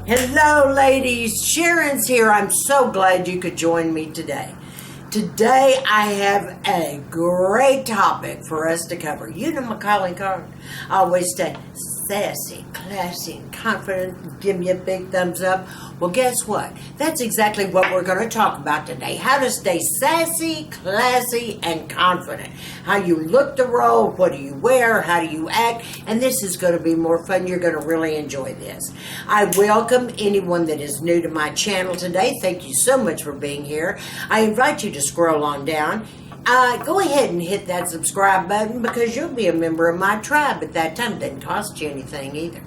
Hello ladies, Sharon's here. I'm so glad you could join me today. Today I have a great topic for us to cover. You know my calling card. I always say sassy, classy, and confident. Give me a big thumbs up. Well, guess what? That's exactly what we're going to talk about today. How to stay sassy, classy, and confident. How you look the role, what do you wear, how do you act, and this is going to be more fun. You're going to really enjoy this. I welcome anyone that is new to my channel today. Thank you so much for being here. I invite you to scroll on down. Go ahead and hit that subscribe button because you'll be a member of my tribe at that time. It doesn't cost you anything either.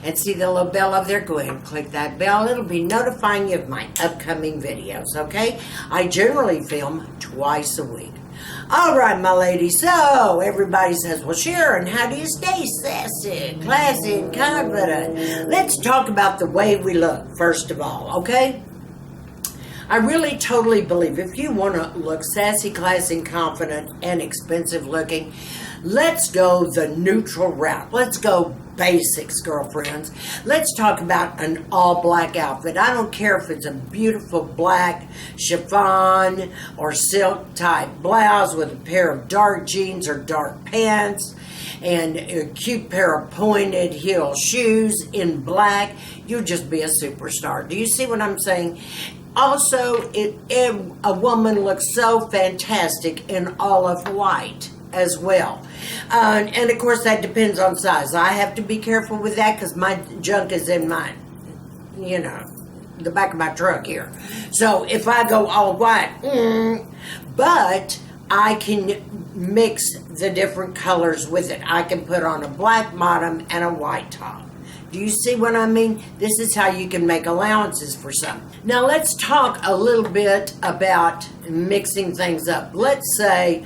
And see the little bell up there? Go ahead and click that bell. It'll be notifying you of my upcoming videos, okay? I generally film twice a week. All right, my lady. So everybody says, well, Sharon, how do you stay sassy, classy, and confident? Let's talk about the way we look, first of all, okay? I really totally believe if you want to look sassy, classy, and confident, and expensive looking, let's go the neutral route. Let's go basics, girlfriends. Let's talk about an all-black outfit. I don't care if it's a beautiful black chiffon or silk type blouse with a pair of dark jeans or dark pants and a cute pair of pointed heel shoes in black. You'll just be a superstar. Do you see what I'm saying? Also, a woman looks so fantastic in olive white as well. And of course, that depends on size. I have to be careful with that because my junk is in my, the back of my truck here. So if I go all white, but I can mix the different colors with it. I can put on a black bottom and a white top. Do you see what I mean? This is how you can make allowances for some. Now let's talk a little bit about mixing things up. Let's say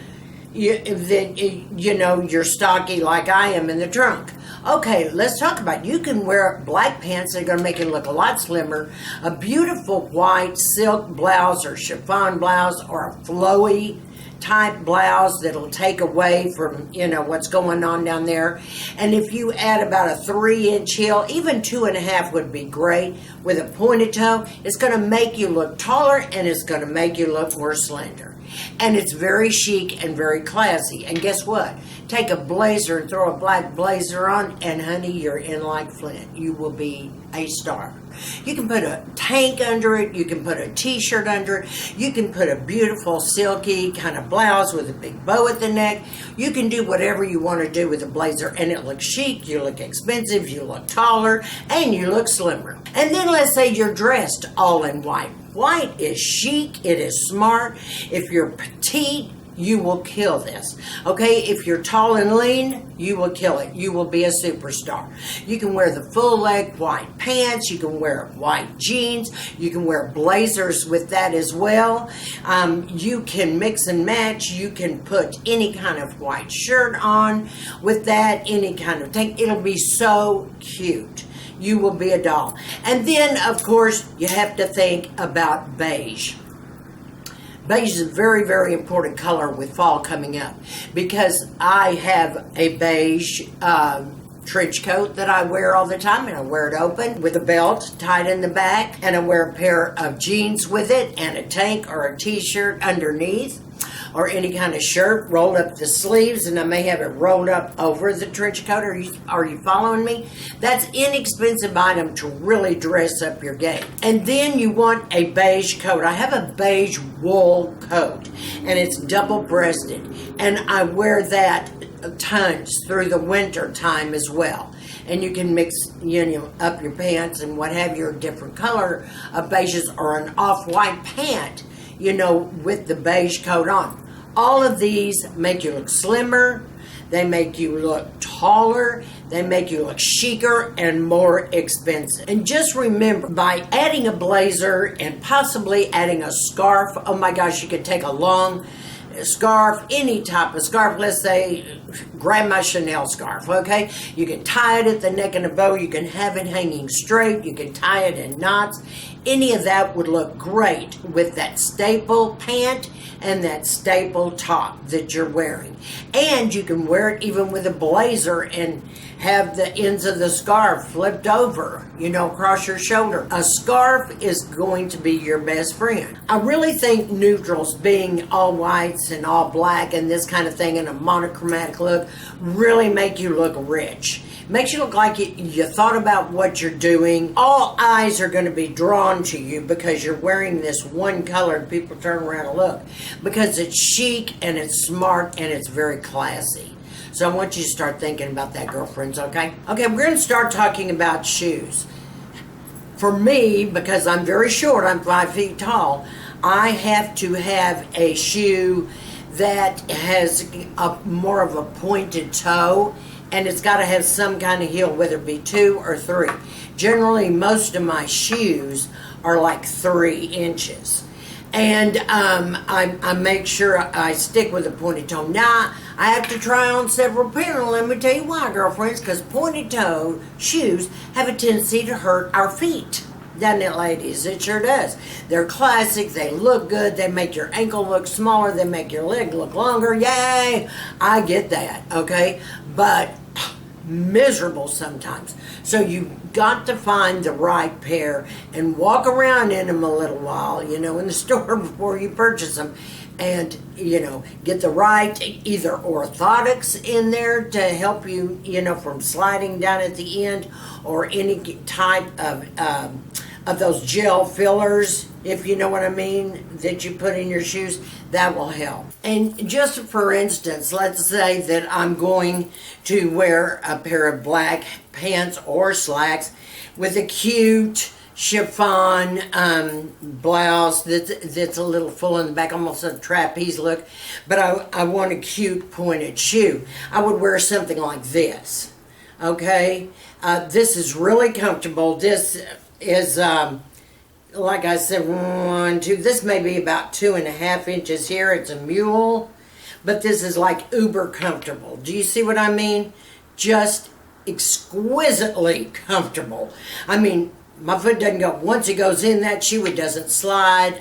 you're stocky like I am in the trunk. Okay, let's talk about it. You can wear black pants that are going to make you look a lot slimmer, a beautiful white silk blouse or chiffon blouse or a flowy type blouse that'll take away from, what's going on down there. And if you add about a 3-inch heel, even 2.5 would be great with a pointed toe, it's going to make you look taller and it's going to make you look more slender. And it's very chic and very classy. And guess what? Take a blazer and throw a black blazer on, and honey, you're in like Flint. You will be a star. You can put a tank under it. You can put a t-shirt under it. You can put a beautiful silky kind of blouse with a big bow at the neck. You can do whatever you want to do with a blazer, and it looks chic, you look expensive, you look taller, and you look slimmer. And then let's say you're dressed all in white. White is chic, it is smart. If you're petite, you will kill this. Okay, if you're tall and lean, you will kill it. You will be a superstar. You can wear the full leg white pants. You can wear white jeans. You can wear blazers with that as well. You can mix and match. You can put any kind of white shirt on with that, any kind of thing. It'll be so cute. You will be a doll. And then, of course, you have to think about beige. Beige is a very, very important color with fall coming up because I have a beige trench coat that I wear all the time, and I wear it open with a belt tied in the back, and I wear a pair of jeans with it and a tank or a t-shirt underneath, or any kind of shirt, rolled up the sleeves, and I may have it rolled up over the trench coat. Are you following me? That's inexpensive item to really dress up your game. And then you want a beige coat. I have a beige wool coat, and it's double-breasted, and I wear that tons through the winter time as well. And you can mix up your pants and what have your different color of beiges, or an off-white pant with the beige coat on. All of these make you look slimmer, they make you look taller, they make you look chicer and more expensive. And just remember, by adding a blazer and possibly adding a scarf, oh my gosh, you could take a long scarf, any type of scarf. Let's say, grab my Chanel scarf, okay? You can tie it at the neck in a bow. You can have it hanging straight. You can tie it in knots. any of that would look great with that staple pant and that staple top that you're wearing. And you can wear it even with a blazer and have the ends of the scarf flipped over, across your shoulder. A scarf is going to be your best friend. I really think neutrals, being all whites and all black and this kind of thing, and a monochromatic look, really make you look rich. Makes you look like you thought about what you're doing. All eyes are going to be drawn to you because you're wearing this one color, and people turn around and look because it's chic and it's smart and it's very classy. So I want you to start thinking about that, girlfriends, okay? Okay, we're going to start talking about shoes. For me, because I'm very short, I'm 5 feet tall, I have to have a shoe that has more of a pointed toe, and it's got to have some kind of heel, whether it be 2 or 3. Generally, most of my shoes are like 3 inches. And I make sure I stick with a pointed toe. Now, I have to try on several pairs. Let me tell you why, girlfriends, because pointed toe shoes have a tendency to hurt our feet. Doesn't it, ladies? It sure does. They're classic. They look good. They make your ankle look smaller. They make your leg look longer. Yay! I get that, okay? But miserable sometimes. So you've got to find the right pair and walk around in them a little while, in the store before you purchase them. And, get the right either orthotics in there to help you, from sliding down at the end, or any type of those gel fillers, if you know what I mean, that you put in your shoes. That will help. And just for instance, let's say that I'm going to wear a pair of black pants or slacks with a cute chiffon blouse that's a little full in the back, almost a trapeze look, but I want a cute pointed shoe. I would wear something like this, okay? This is really comfortable. This is, like I said, 1, 2, this may be about 2.5 inches here. It's a mule, but this is like uber comfortable. Do you see what I mean? Just exquisitely comfortable. I mean, my foot doesn't go, once it goes in that shoe, it doesn't slide.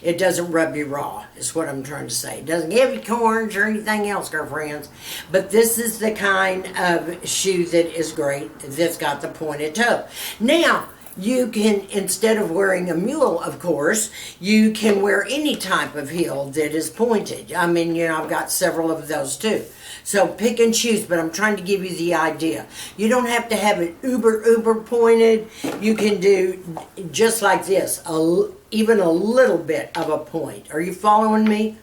It doesn't rub you raw, is what I'm trying to say. It doesn't give you corns or anything else, girlfriends. But this is the kind of shoe that is great, that's got the pointed toe. Now, you can, instead of wearing a mule, of course, you can wear any type of heel that is pointed. I mean, I've got several of those too. So pick and choose, but I'm trying to give you the idea. You don't have to have it uber pointed. You can do just like this, even a little bit of a point. Are you following me?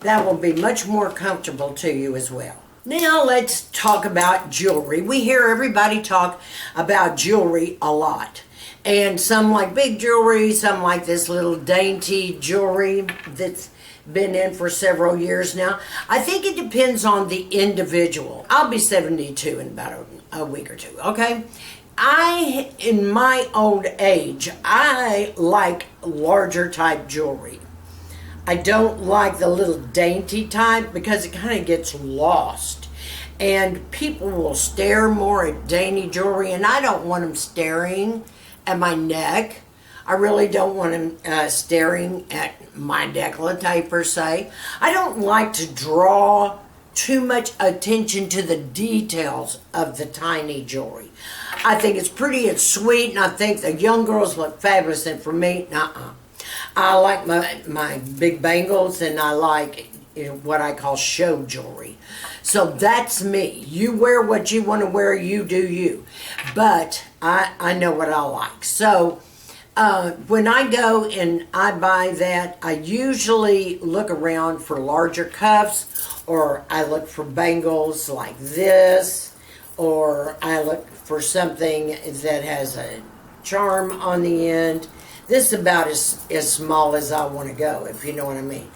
That will be much more comfortable to you as well. Now let's talk about jewelry. We hear everybody talk about jewelry a lot. And some like big jewelry, some like this little dainty jewelry that's been in for several years now. I think it depends on the individual. I'll be 72 in about a week or two, okay? In my old age, I like larger type jewelry. I don't like the little dainty type because it kind of gets lost. And people will stare more at dainty jewelry, and I don't want them staring at my neck. I really don't want them staring at my décolleté per se. I don't like to draw too much attention to the details of the tiny jewelry. I think it's pretty, it's sweet, and I think the young girls look fabulous, and for me, nuh-uh. I like my big bangles, and I like what I call show jewelry. So that's me. You wear what you want to wear, you do you. But I know what I like. So when I go and I buy that, I usually look around for larger cuffs, or I look for bangles like this, or I look for something that has a charm on the end. This is about as small as I want to go, if you know what I mean.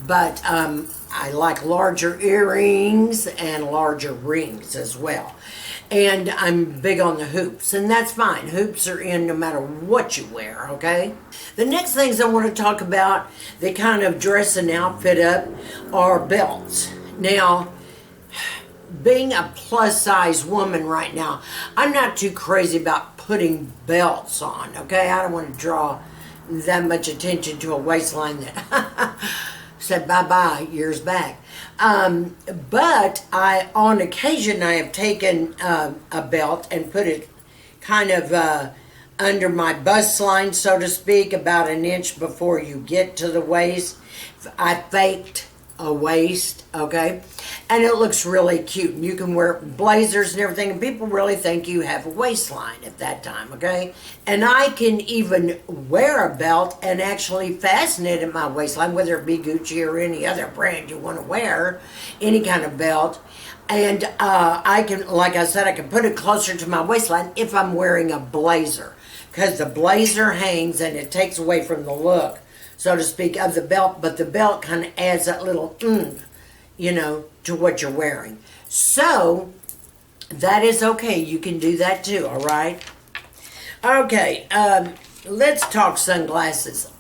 But I like larger earrings and larger rings as well. And I'm big on the hoops, and that's fine. Hoops are in no matter what you wear, okay? The next things I want to talk about that kind of dress an outfit up are belts. Now, being a plus size woman right now, I'm not too crazy about putting belts on, okay? I don't want to draw that much attention to a waistline that said bye-bye years back. But on occasion, I have taken a belt and put it kind of under my bust line, so to speak, about an inch before you get to the waist. I faked a waist, okay? And it looks really cute. And you can wear blazers and everything, and people really think you have a waistline at that time, okay? And I can even wear a belt and actually fasten it at my waistline, whether it be Gucci or any other brand you want to wear, any kind of belt. And I can, like I said, I can put it closer to my waistline if I'm wearing a blazer, because the blazer hangs and it takes away from the look, so to speak, of the belt, but the belt kind of adds that little to what you're wearing. So that is okay. You can do that too, all right? Okay, let's talk sunglasses.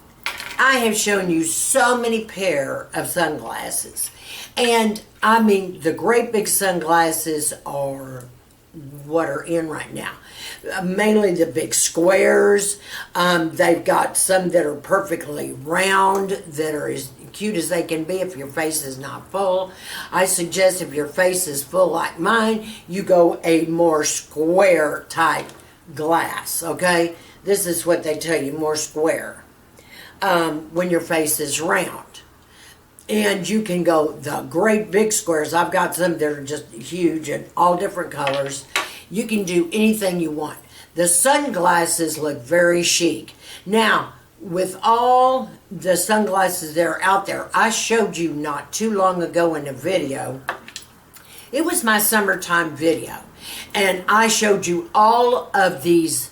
I have shown you so many pair of sunglasses. And I mean, the great big sunglasses are what are in right now. Mainly the big squares. They've got some that are perfectly round, that are as cute as they can be if your face is not full. I suggest if your face is full like mine, you go a more square type glass, okay? This is what they tell you, more square, when your face is round. And you can go the great big squares. I've got some that are just huge and all different colors. You can do anything you want. The sunglasses look very chic. Now, with all the sunglasses that are out there, I showed you not too long ago in a video. It was my summertime video. And I showed you all of these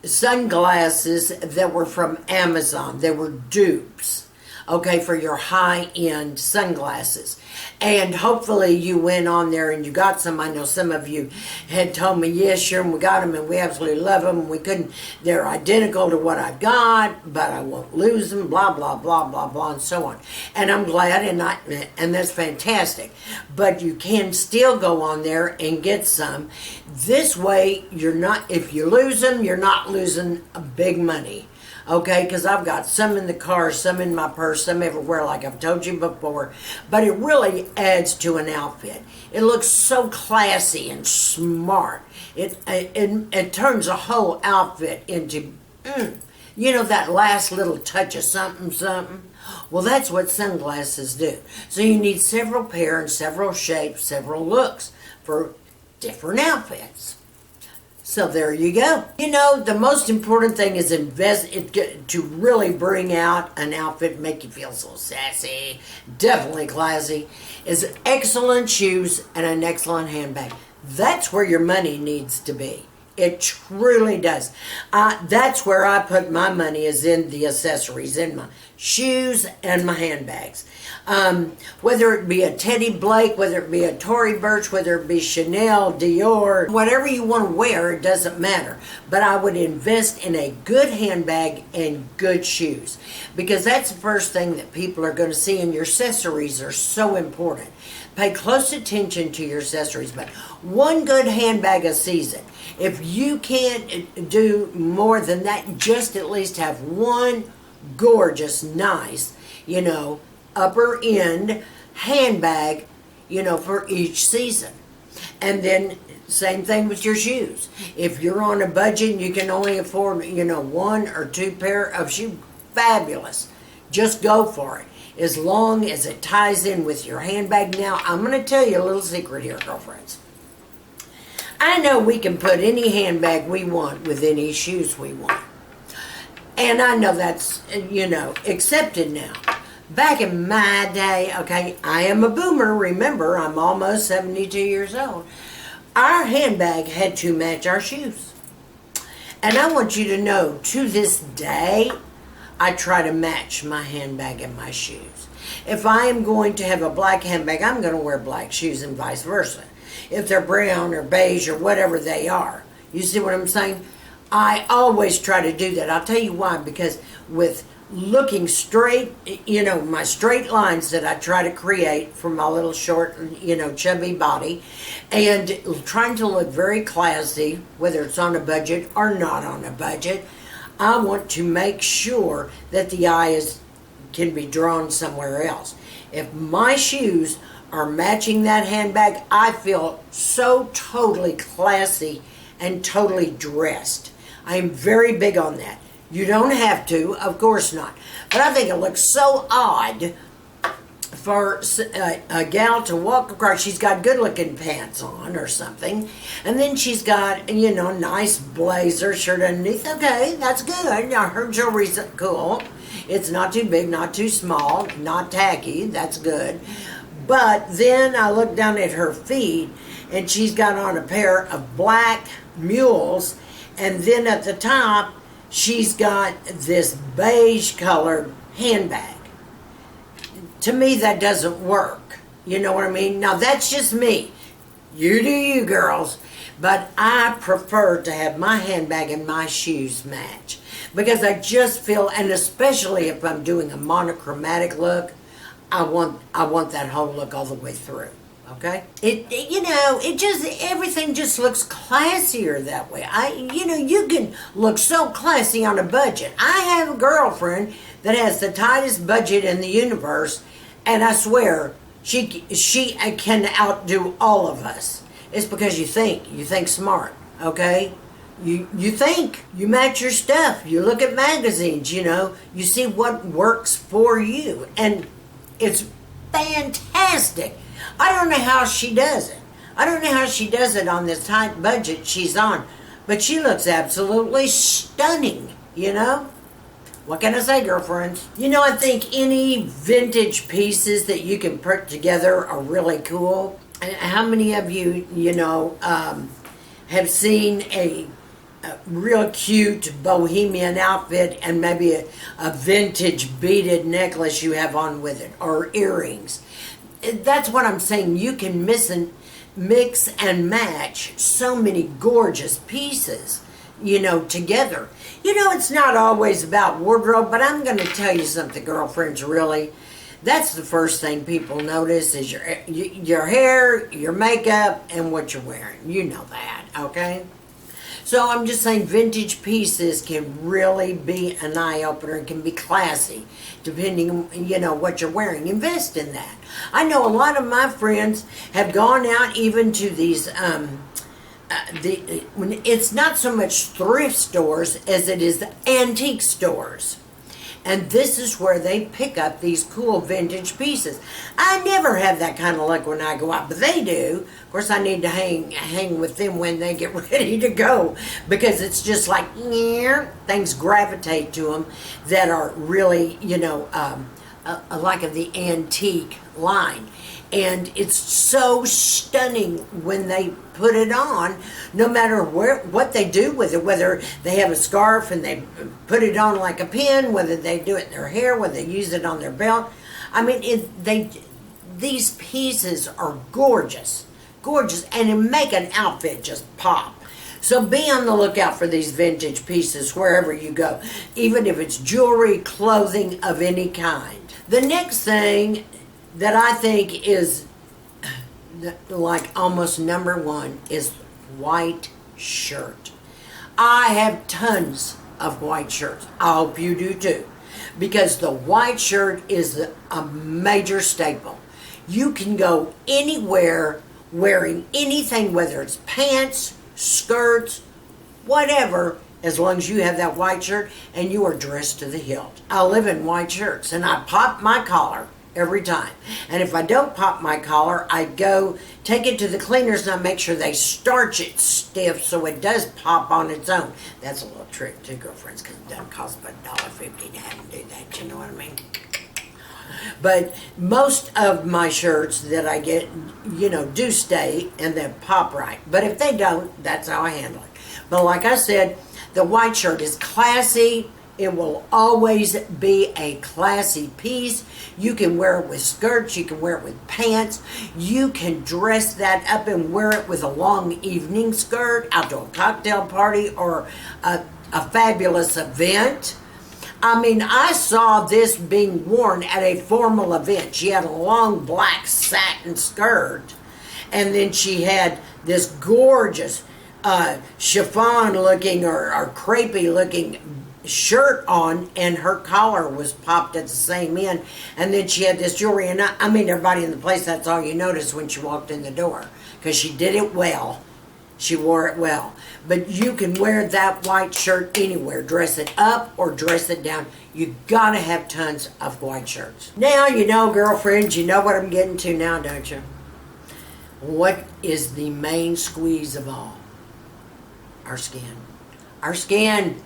sunglasses that were from Amazon. They were dupes, okay, for your high-end sunglasses. And hopefully you went on there and you got some. I know some of you had told me, yes, Sharon, we got them and we absolutely love them. We couldn't, they're identical to what I've got, but I won't lose them, blah, blah, blah, blah, blah, and so on. And I'm glad, and that's fantastic. But you can still go on there and get some. This way, you're not, if you lose them, you're not losing big money. Okay, because I've got some in the car, some in my purse, some everywhere, like I've told you before. But it really adds to an outfit. It looks so classy and smart. It turns a whole outfit into, that last little touch of something, something. Well, that's what sunglasses do. So you need several pair and several shapes, several looks for different outfits. So there you go. The most important thing is to really bring out an outfit, make you feel so sassy, definitely classy, is excellent shoes and an excellent handbag. That's where your money needs to be. It truly does. That's where I put my money, is in the accessories, in my shoes and my handbags. Whether it be a Teddy Blake, whether it be a Tory Burch, whether it be Chanel, Dior, whatever you want to wear, it doesn't matter. But I would invest in a good handbag and good shoes, because that's the first thing that people are going to see, and your accessories are so important. Pay close attention to your accessories, but one good handbag a season. If you can't do more than that, just at least have one gorgeous, nice, upper end handbag, for each season. And then same thing with your shoes. If you're on a budget and you can only afford, one or two pair of shoes, fabulous. Just go for it, as long as it ties in with your handbag. Now, I'm going to tell you a little secret here, girlfriends. I know we can put any handbag we want with any shoes we want. And I know that's, accepted now. Back in my day, okay, I am a boomer, remember, I'm almost 72 years old. Our handbag had to match our shoes. And I want you to know, to this day, I try to match my handbag and my shoes. If I am going to have a black handbag, I'm going to wear black shoes, and vice versa. If they're brown or beige or whatever they are. You see what I'm saying? I always try to do that. I'll tell you why. Because with looking straight, my straight lines that I try to create for my little short, chubby body, and trying to look very classy, whether it's on a budget or not on a budget. I want to make sure that the eye can be drawn somewhere else. If my shoes are matching that handbag, I feel so totally classy and totally dressed. I am very big on that. You don't have to, of course not. But I think it looks so odd for a gal to walk across. She's got good looking pants on or something, and then she's got nice blazer shirt underneath. Okay, that's good. Her jewelry's cool. It's not too big, not too small, not tacky. That's good. But then I look down at her feet, and she's got on a pair of black mules, and then at the top she's got this beige colored handbag. To me, that doesn't work. You know what I mean? Now, that's just me. You do you, girls. But I prefer to have my handbag and my shoes match. Because I just feel, and especially if I'm doing a monochromatic look, I want that whole look all the way through. Okay? Everything just looks classier that way. You can look so classy on a budget. I have a girlfriend that has the tightest budget in the universe, and I swear she can outdo all of us. It's because you think smart, okay? You think, you match your stuff, you look at magazines, you see what works for you, and it's fantastic. I don't know how she does it. I don't know how she does it on this tight budget she's on, but she looks absolutely stunning, What can I say, girlfriends? I think any vintage pieces that you can put together are really cool. How many of you, have seen a real cute bohemian outfit and maybe a vintage beaded necklace you have on with it, or earrings? That's what I'm saying. You can mix and match so many gorgeous pieces, together. It's not always about wardrobe, but I'm going to tell you something, girlfriends, really. That's the first thing people notice is your hair, your makeup, and what you're wearing. You know that, okay? So I'm just saying vintage pieces can really be an eye-opener and can be classy, depending on, what you're wearing. Invest in that. I know a lot of my friends have gone out even to these, it's not so much thrift stores as it is antique stores. And this is where they pick up these cool vintage pieces. I never have that kind of luck when I go out, but they do. Of course, I need to hang with them when they get ready to go, because it's just like, things gravitate to them that are really, like of the antique line. And it's so stunning when they put it on, no matter what they do with it, whether they have a scarf and they put it on like a pin, whether they do it in their hair, whether they use it on their belt. I mean, these pieces are gorgeous, and it make an outfit just pop. So be on the lookout for these vintage pieces wherever you go, even if it's jewelry, clothing of any kind. The next thing that I think is like almost number one is white shirt. I have tons of white shirts. I hope you do too, because the white shirt is a major staple. You can go anywhere wearing anything, whether it's pants, skirts, whatever, as long as you have that white shirt and you are dressed to the hilt. I live in white shirts, and I pop my collar every time. And if I don't pop my collar, I go take it to the cleaners and I make sure they starch it stiff so it does pop on its own. That's a little trick too, girlfriends, because it doesn't cost but $1.50 to have them do that. You know what I mean? But most of my shirts that I get, do stay and they pop right. But if they don't, that's how I handle it. But like I said, the white shirt is classy. It will always be a classy piece. You can wear it with skirts. You can wear it with pants. You can dress that up and wear it with a long evening skirt out to a cocktail party or a fabulous event. I mean, I saw this being worn at a formal event. She had a long black satin skirt, and then she had this gorgeous chiffon looking or crepey looking shirt on, and her collar was popped at the same end, and then she had this jewelry. And I mean, everybody in the place, that's all you noticed when she walked in the door, because she did it well. She wore it well. But you can wear that white shirt anywhere. Dress it up or dress it down. You gotta have tons of white shirts. Now, you know, girlfriends, you know what I'm getting to now, don't you? What is the main squeeze of all? Our skin. Our skin.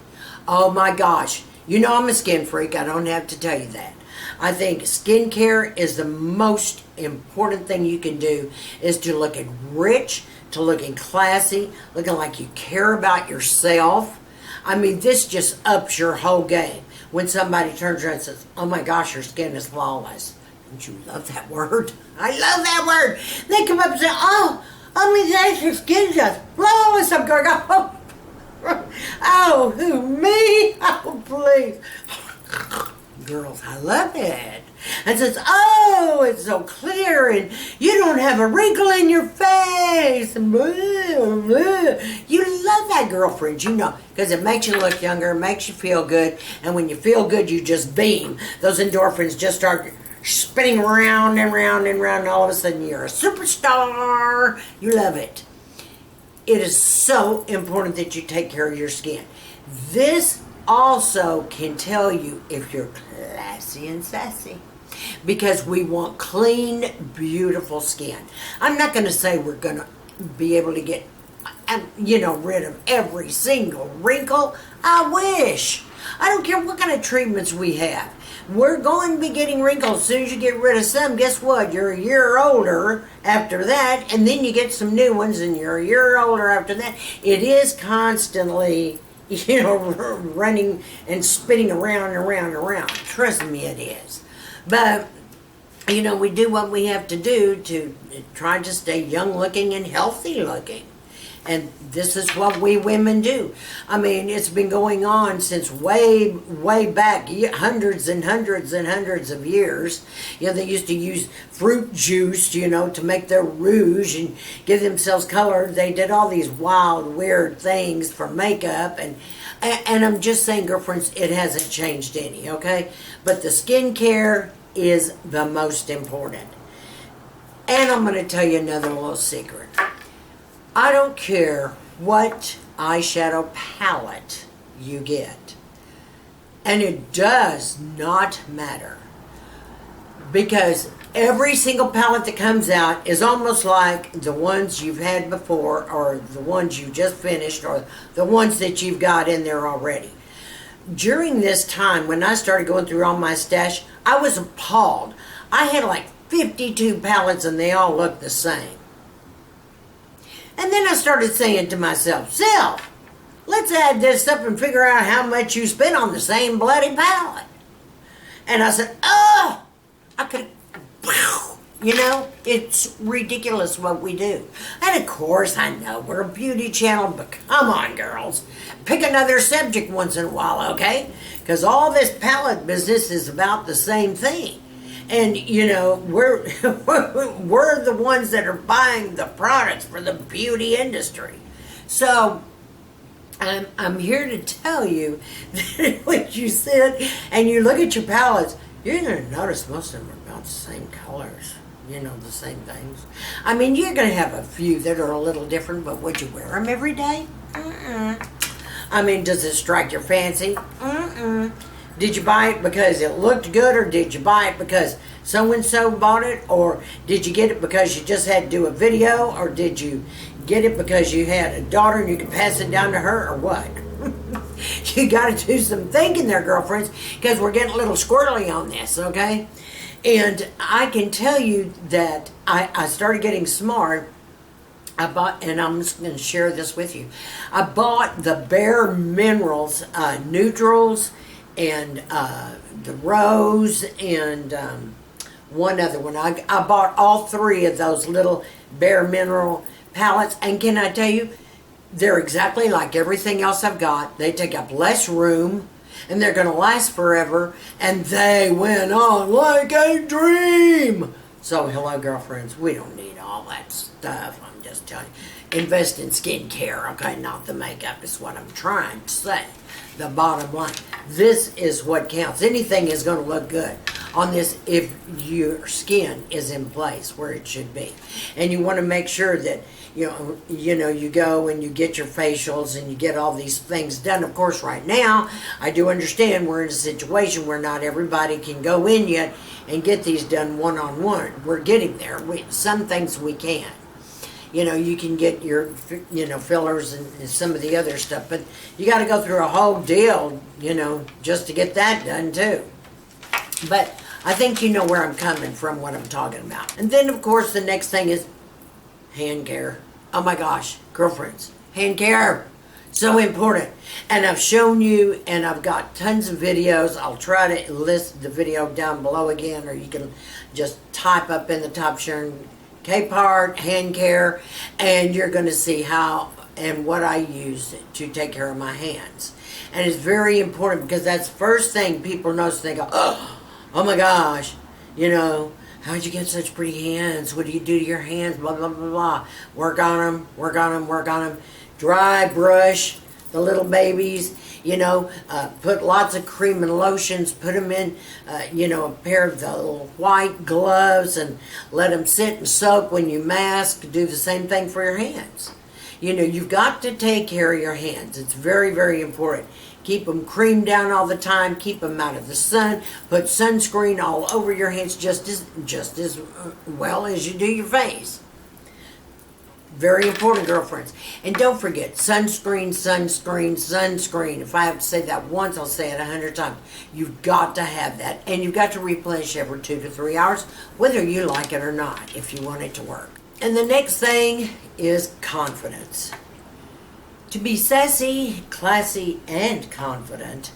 Oh my gosh. You know I'm a skin freak. I don't have to tell you that. I think skincare is the most important thing you can do, is to looking rich, to looking classy, looking like you care about yourself. I mean, this just ups your whole game. When somebody turns around and says, oh my gosh, your skin is flawless. Don't you love that word? I love that word. They come up and say, oh, your skin just flawless. I'm going, oh, who, me? Oh, please. Girls, I love it. And says, oh, it's so clear, and you don't have a wrinkle in your face. You love that, girlfriend, you know, because it makes you look younger, it makes you feel good, and when you feel good, you just beam. Those endorphins just start spinning around and round and round, and all of a sudden you're a superstar. You love it. It is so important that you take care of your skin. This also can tell you if you're classy and sassy, because we want clean, beautiful skin. I'm not going to say we're going to be able to get, rid of every single wrinkle. I wish. I don't care what kind of treatments we have. We're going to be getting wrinkles. As soon as you get rid of some, guess what? You're a year older after that, and then you get some new ones, and you're a year older after that. It is constantly, running and spinning around and around and around. Trust me, it is. But, we do what we have to do to try to stay young looking and healthy looking. And this is what we women do. I mean, it's been going on since way, way back, hundreds and hundreds and hundreds of years. They used to use fruit juice, to make their rouge and give themselves color. They did all these wild, weird things for makeup. And I'm just saying, girlfriends, it hasn't changed any, okay? But the skincare is the most important. And I'm going to tell you another little secret. I don't care what eyeshadow palette you get. And it does not matter. Because every single palette that comes out is almost like the ones you've had before, or the ones you just finished, or the ones that you've got in there already. During this time, when I started going through all my stash, I was appalled. I had like 52 palettes and they all looked the same. And then I started saying to myself, Self, let's add this up and figure out how much you spent on the same bloody palette. And I said, oh, I could, it's ridiculous what we do. And of course, I know we're a beauty channel, but come on, girls. Pick another subject once in a while, okay? Because all this palette business is about the same thing. And, we're we're the ones that are buying the products for the beauty industry. So, I'm here to tell you that when you sit and you look at your palettes, you're going to notice most of them are about the same colors. The same things. I mean, you're going to have a few that are a little different, but would you wear them every day? I mean, does it strike your fancy? Did you buy it because it looked good, or did you buy it because so-and-so bought it, or did you get it because you just had to do a video, or did you get it because you had a daughter and you could pass it down to her, or what? You got to do some thinking there, girlfriends, because we're getting a little squirrely on this, okay? And I can tell you that I started getting smart. I bought, and I'm just going to share this with you. I bought the Bare Minerals Neutrals, and the Rose, and one other one. I bought all three of those little Bare Mineral palettes, and can I tell you, they're exactly like everything else I've got. They take up less room. and they're going to last forever, and they went on like a dream. So, hello, girlfriends. We don't need all that stuff. I'm just telling you. Invest in skincare, okay? Not the makeup is what I'm trying to say. The bottom line. This is what counts. Anything is going to look good on this if your skin is in place where it should be. And you want to make sure that, you go and you get your facials and you get all these things done. Of course, right now, I do understand we're in a situation where not everybody can go in yet and get these done one-on-one. We're getting there. Some things we can. You can get your, fillers and some of the other stuff, but you got to go through a whole deal, just to get that done too. But I think you know where I'm coming from, what I'm talking about. And then, of course, the next thing is hand care. Oh my gosh, girlfriends, hand care, so important. And I've shown you, and I've got tons of videos. I'll try to list the video down below again, or you can just type up in the top Sharon Capehart hand care, and you're going to see how and what I use to take care of my hands. And it's very important because that's the first thing people notice. They go, oh my gosh, how'd you get such pretty hands? What do you do to your hands? Blah, blah, blah, blah. Work on them, work on them, work on them. Dry brush the little babies, put lots of cream and lotions, put them in, a pair of the little white gloves and let them sit and soak when you mask. Do the same thing for your hands. You've got to take care of your hands. It's very, very important. Keep them creamed down all the time. Keep them out of the sun. Put sunscreen all over your hands just as well as you do your face. Very important, girlfriends. And don't forget, sunscreen, sunscreen, sunscreen. If I have to say that once, I'll say it 100 times. You've got to have that. And you've got to replenish every 2 to 3 hours, whether you like it or not, if you want it to work. And the next thing is confidence. To be sassy, classy, and confident,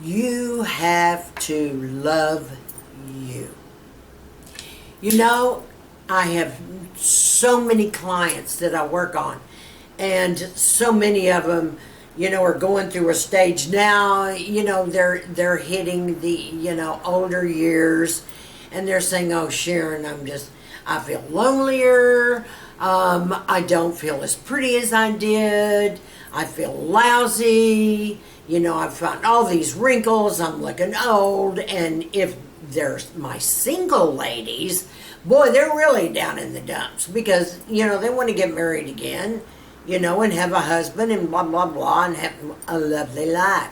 you have to love you. I have so many clients that I work on, and so many of them, are going through a stage now. They're hitting the older years, and they're saying, "Oh, Sharon, I feel lonelier. I don't feel as pretty as I did. I feel lousy. I've found all these wrinkles. I'm looking old." And if there's my single ladies, boy, they're really down in the dumps because, they want to get married again, and have a husband and blah, blah, blah, and have a lovely life.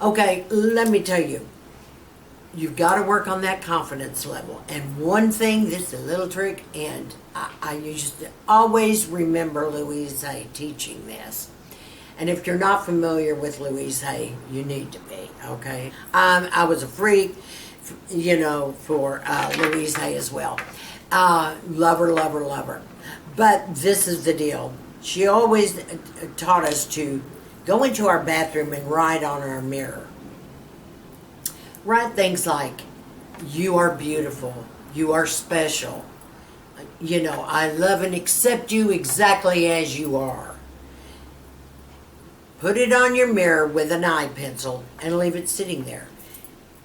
Okay, let me tell you, you've got to work on that confidence level. And one thing, this is a little trick, and I used to always remember Louise Hay teaching this. And if you're not familiar with Louise Hay, you need to be, okay? I was a freak, for Louise Hay as well. Love her, love her, love her. But this is the deal. She always taught us to go into our bathroom and write on our mirror. Write things like, you are beautiful, you are special. I love and accept you exactly as you are. Put it on your mirror with an eye pencil and leave it sitting there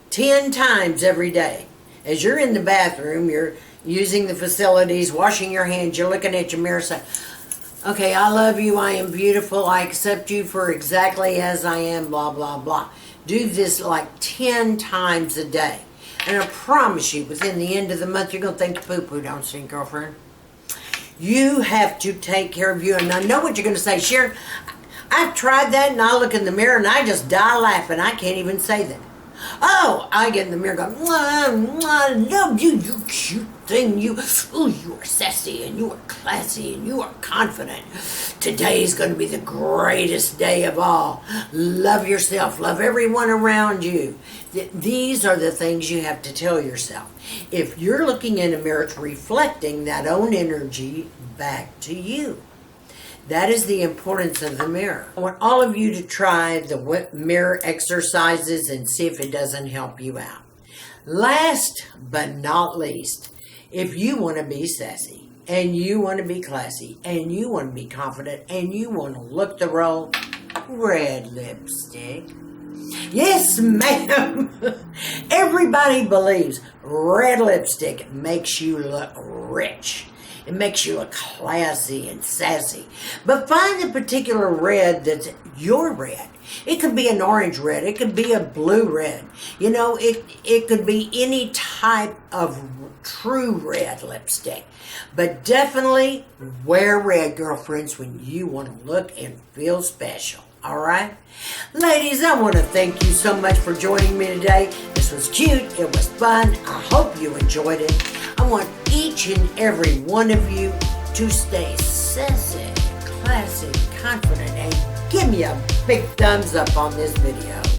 10 times every day. As you're in the bathroom, you're using the facilities, washing your hands, you're looking at your mirror saying, okay, I love you, I am beautiful, I accept you for exactly as I am, blah, blah, blah. Do this like 10 times a day. And I promise you, within the end of the month, you're going to think the poo-poo don't stink, girlfriend. You have to take care of you. And I know what you're going to say, Sharon. I've tried that, and I look in the mirror, and I just die laughing. I can't even say that. Oh, I get in the mirror going, mwah, mwah, I love you, you cute thing. You are sassy, and you are classy, and you are confident. Today is going to be the greatest day of all. Love yourself. Love everyone around you. These are the things you have to tell yourself. If you're looking in a mirror, it's reflecting that own energy back to you. That is the importance of the mirror. I want all of you to try the mirror exercises and see if it doesn't help you out. Last but not least, if you want to be sassy, and you want to be classy, and you want to be confident, and you want to look the role, red lipstick. Yes, ma'am. Everybody believes red lipstick makes you look rich. It makes you look classy and sassy. But find the particular red that's your red. It could be an orange red. It could be a blue red. You know, it could be any type of true red lipstick. But definitely wear red, girlfriends, when you want to look and feel special. All right? Ladies, I want to thank you so much for joining me today. This was cute. It was fun. I hope you enjoyed it. I want each and every one of you to stay sassy, classy, confident, and give me a big thumbs up on this video.